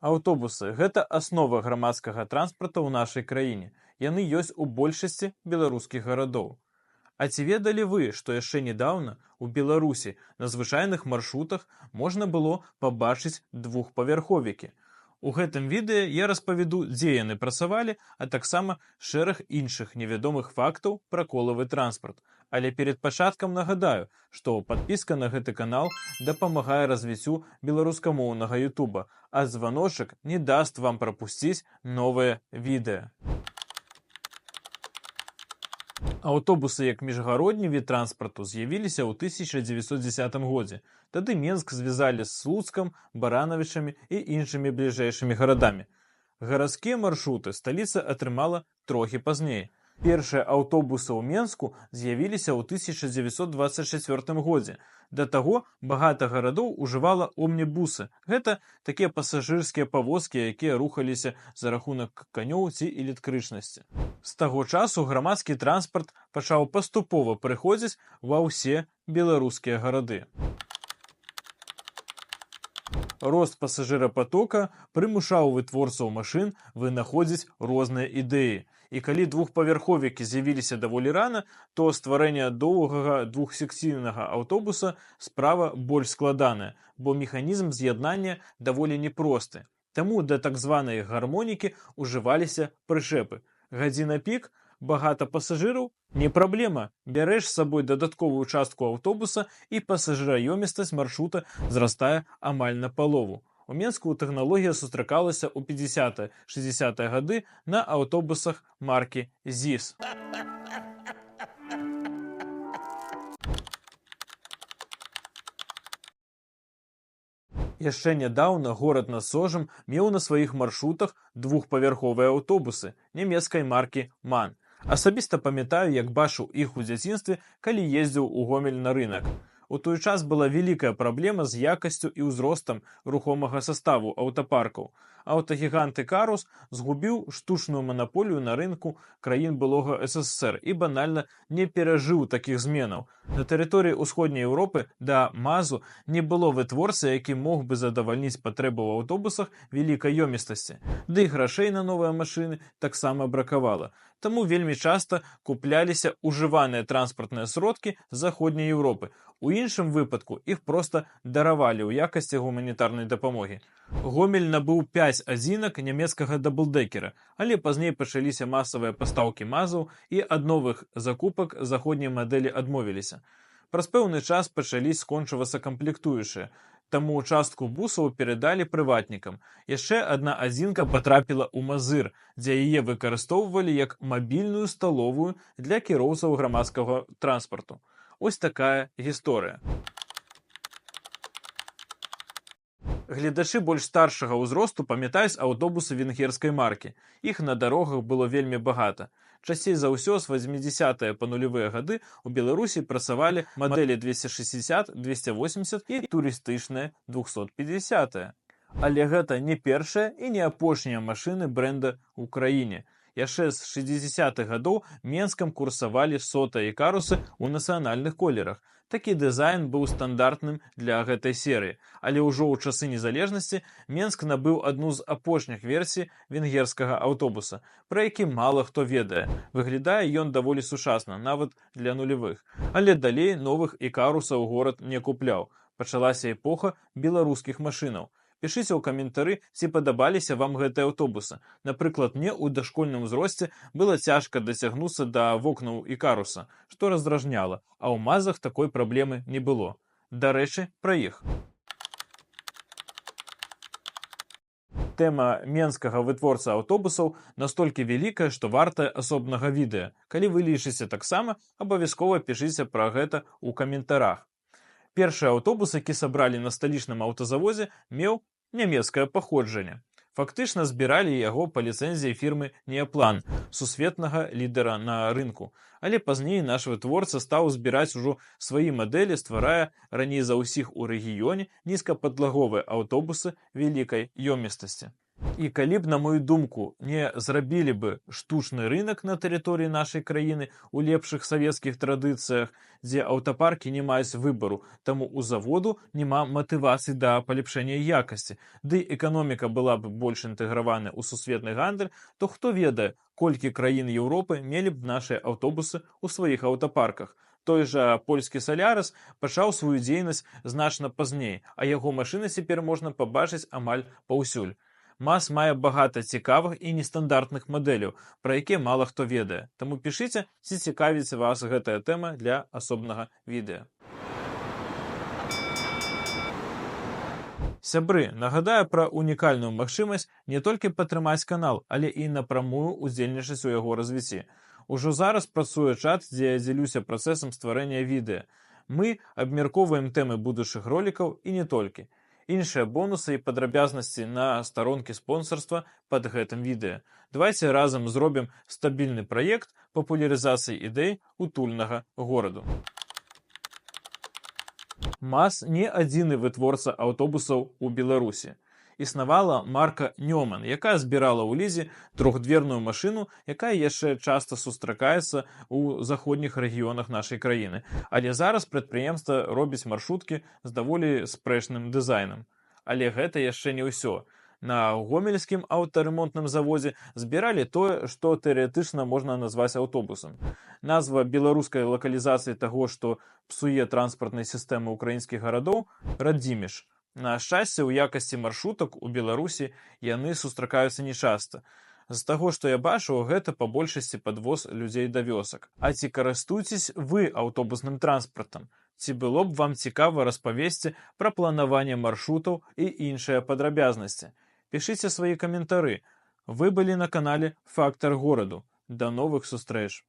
Аўтобусы – гэта аснова грамадскага транспарта ў нашай краіне. Яны ёсць у большасці беларускіх гарадоў. А ці ведалі вы, што яшчэ нядаўна ў Беларусі на звычайных маршрутах можна было пабачыць двухпавярховікі? У гэтым відэа я распавяду, дзе яны працавалі, а таксама шэраг іншых невядомых фактаў пра колавы транспарт. Але перад пачаткам нагадаю, што падпіска на гэты канал дапамагае развіццю беларускамоўнага ютуба, а званочак не даст вам прапусціць новыя відэа. Аўтобусы як міжгародні від транспарту з'явіліся ў 1910 годзе. Тады Менск звязалі з Слуцкам, Баранавічамі і іншымі бліжэйшымі гарадамі. Гарадскія маршруты сталіца атрымала трохі пазней. Першыя аўтобусы ў Менску з'явіліся ў 1924 годзе. Да таго багата гарадоў ужывала омнібусы. Гэта такія пасажырскія павозкі, якія рухаліся за рахунак канёў ці электрычнасці. З таго часу грамадскі транспарт пачаў паступова прыходзіць ва ўсе беларускія гарады. Рост пасажырапатока прымушаў вытворцаў машын вынаходзіць розныя ідэі. І калі двухпавярховікі з'явіліся даволі рана, то стварэнне доўгага двухсекцыйнага аўтобуса справа больш складаная, бо механізм з'яднання даволі непросты. Таму да так званай гармонікі ўжываліся прычэпы. Гадзіна пік, багата пасажыраў – не праблема. Бярэш з сабой дадатковую частку аўтобуса і пасажыраёмістасць маршрута зрастае амаль напалову. У Менску тэхналогія сустракалася ў 50-60 гады на аўтобусах маркі ЗІС. Яшчэ нядаўна горад над Сожам меў на сваіх маршрутах двухпавярховыя аўтобусы нямецкай маркі «МАН». Асабіста памятаю, як бачыў іх у дзяцінстве, калі ездзіў у Гомель на рынак. У той час была вялікая праблема з якасцю і ўзростам рухомага саставу аўтапаркаў. Аўтагігант «Ікарус» згубіў штучную манаполію на рынку краін былога СССР і банальна не перажыў такіх зменаў. На тэрыторыі ўсходняй Еўропы да МАЗу не было вытворцы, які мог бы задавальніць патрэбу ў аўтобусах вялікай ёмістасці. Ды і грашэй на новыя машыны таксама бракавала. Таму вельмі часта купляліся ўжываныя транспартныя сродкі з заходняй Еўропы. У іншым выпадку іх проста даравалі ў якасці гуманітарнай дапамогі. Гомель набыў 5 адзінак нямецкага даблдэкера, але пазней пачаліся масавыя пастаўкі МАЗаў і ад новых закупак заходняй мадэлі адмовіліся. Праз пэўны час пачалі скончвацца камплектуючыя, таму частку бусаў перадалі прыватнікам. Яшчэ адна адзінка патрапіла ў Мазыр, дзе яе выкарыстоўвалі як мабільную сталовую для кіроўцаў грамадскага транспарту. Ось такая гісторыя. Гледачы больш старшага ўзросту памятаюць аўтобусы венгерскай маркі. Іх на дарогах было вельмі багата. Часцей за ўсё з 80-е па нулявыя гады ў Беларусі працавалі мадэлі 260, 280 і турыстычныя 250. Але гэта не першая і не апошняя машыны брэнда ў краіне. Яшчэ з 60-х гадоў Менскам курсавалі сотыя «Ікарусы» ў нацыянальных колерах. Такі дызайн быў стандартным для гэтай серыі. Але ўжо ў часы незалежнасці Менск набыў адну з апошніх версій венгерскага аўтобуса, пра які мала хто ведае. Выглядае ён даволі сучасна, нават для нулявых. Але далей новых «Ікарусаў» горад не купляў. Пачалася эпоха беларускіх машынаў. Пішыце ў каментары, ці падабаліся вам гэтыя аўтобусы. Напрыклад, мне ў дашкольным узросце было цяжка дацягнуцца да вокнаў «Ікаруса», што раздражняла, а ў МАЗах такой праблемы не было. Дарэчы, пра іх. Тэма менскага вытворцы аўтобусаў настолькі вялікая, што вартая асобнага відэа. Калі вы лічыце таксама, абавязкова пішыце пра гэта ў каментарах. Першы аўтобус, які сабралі на сталічным аўтазавозе, меў нямецкае паходжанне. Фактычна збіралі яго па ліцэнзіі фірмы «Неаплан», сусветнага лідара на рынку. Але пазней наш вытворца стаў збіраць ужо свае мадэлі, стварае раней за ўсіх у рэгіёне нізкападлаговыя аўтобусы вялікай ёмістасці. І калі б, на мою думку, не зрабілі бы штучны рынок на тэрыторыі нашай краіны у лепшых савецкіх традыцыях, дзе аўтапаркі не маюць выбару, таму ў заводу няма матывацыі да паляпшэння якасці, ды эканоміка была б больш інтэгравана ў сусветны гандаль, то хто ведае, колькі краін Еўропы мелі б нашыя аўтобусы ў сваіх аўтапарках. Той жа польскі Салярыс пачаў сваю дзейнасць значна пазней, а яго машыны цяпер можна пабачыць амаль паўсюль. МАЗ мае багата цікавых і нестандартных мадэляў, пра якія мала хто ведае. Таму пішыце, ці цікавіць вас гэтая тэма для асобнага відэа. Сябры, нагадаю пра унікальную магчымасць не толькі падтрымаць канал, але і напрамую ўдзельнічаць у яго развіцці. Ужо зараз працуе чат, дзе я дзелюся працэсам стварэння відэа. Мы абмяркоўваем тэмы будучых ролікаў і не толькі. Іншыя бонусы і падрабязнасці на старонкі спонсарства пад гэтым відэа. Давайце разам зробім стабільны праект папулярызацыі ідэй утульнага гораду. МАЗ не адзіны вытворца аўтобусаў у Беларусі. Існавала марка Нёман, якая збірала ў лізе трохдверную машыну, якая яшчэ часта сустракаецца ў заходніх рэгіёнах нашай краіны. Але зараз прадпрыемства робіць маршруткі з даволі спрэчным дызайнам. Але гэта яшчэ не ўсё. На гомельскім аўтарамонтным заводзе збіралі тое, што тэарэтычна можна назваць аўтобусам. Назва беларускай лакалізацыі таго, што псуе транспартнай сістэмы ўкраінскіх гарадоў – Радзіміш. На шчасце, у якасці маршрутак у Беларусі яны сустракаюцца нечаста. З таго, што я бачу, гэта па большасці падвоз людзей да вёсак. А ці карыстуецесь вы аўтобусным транспартам? Ці было б вам цікава распавесці пра планаванне маршрутаў і іншыя падрабязнасці? Пішыце свае каментары. Вы былі на канале «Фактар гораду». Да новых сустрэч!